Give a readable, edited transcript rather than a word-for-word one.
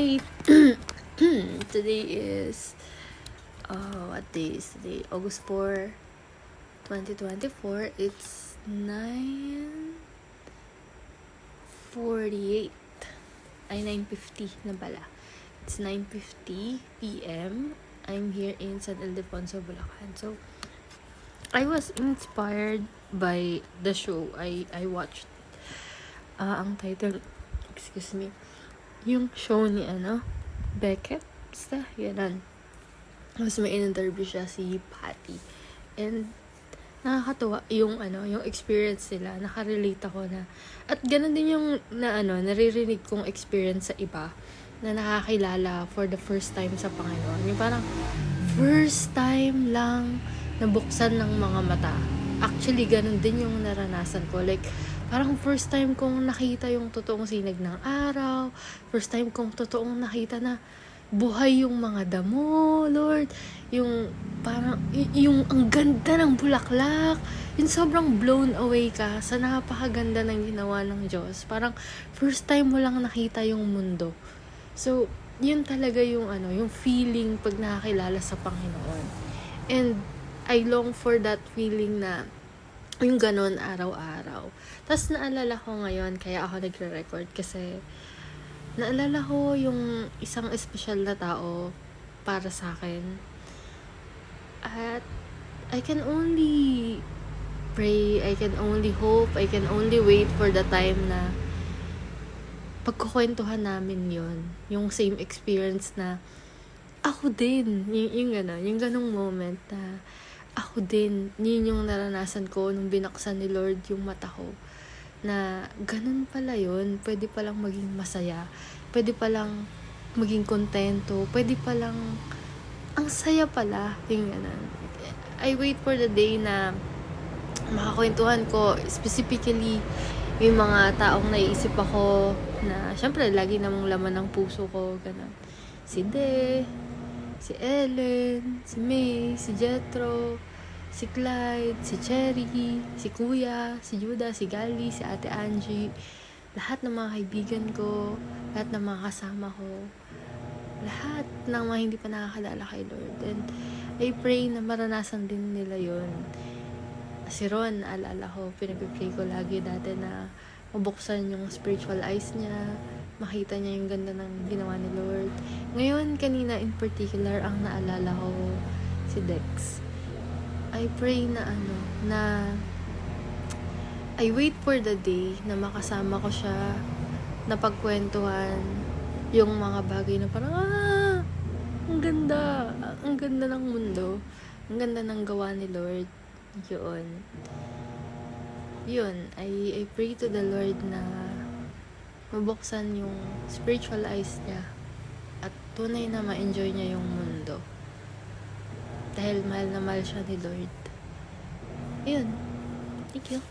Hi! Today is, what day is today? August 4, 2024. It's 9:48. Ay, 9:50 na pala. It's 9:50 p.m. I'm here in San Ildefonso, Bulacan. So, I was inspired by the show I watched. Ang title, excuse me, yung show ni Beckett. Basta, yan. Tapos may in-interview siya si Patty. And nakakatuwa yung yung experience nila. Nakarelate ako na. At ganun din yung naririnig kong experience sa iba na nakakilala for the first time sa Panginoon. Yung parang first time lang nabuksan ng mga mata. Actually, ganun din yung naranasan ko. Like, parang first time kong nakita yung totoong sinag ng araw. First time kong totoong nakita na buhay yung mga damo, Lord. Yung parang, yung ang ganda ng bulaklak. Yung sobrang blown away ka sa napakaganda ng ginawa ng Diyos. Parang first time mo lang nakita yung mundo. So, yun talaga yung yung feeling pag nakakilala sa Panginoon. And I long for that feeling na yung ganon araw-araw. Tapos naalala ko ngayon, kaya ako nagre-record kasi naalala ko yung isang espesyal na tao para sa akin. At I can only pray, I can only hope, I can only wait for the time na pagkukwentuhan namin yung same experience na ako din, yung ganong moment na ako din, yun yung naranasan ko nung binaksan ni Lord yung mata ko. Na ganun pala yun, pwede palang maging masaya, pwede palang maging kontento, pwede palang ang saya pala, yung ganun. I wait for the day na makakwentuhan ko, specifically yung mga taong naiisip ako na syempre lagi namang laman ng puso ko, ganun. Si De, si Ellen, si May, si Jetro, si Clyde, si Cherry, si Kuya, si Judah, si Gali, si Ate Angie, lahat ng mga kaibigan ko, lahat ng mga kasama ko, lahat ng mga hindi pa nakakilala kay Lord. And I pray na maranasan din nila yon. Si Ron, alala ko, pinag-pray ko lagi dati na mabuksan yung spiritual eyes niya, makita niya yung ganda ng ginawa ni Lord. Ngayon, kanina in particular, ang naalala ko si Dex. I pray na I wait for the day na makasama ko siya, na pagkwentuhan yung mga bagay na parang, ang ganda ng mundo, ang ganda ng gawa ni Lord. Yun, I pray to the Lord na mabuksan yung spiritual eyes niya at tunay na ma-enjoy niya yung mundo. Dahil mahal na mahal siya ni Lord. Ayun. Thank you.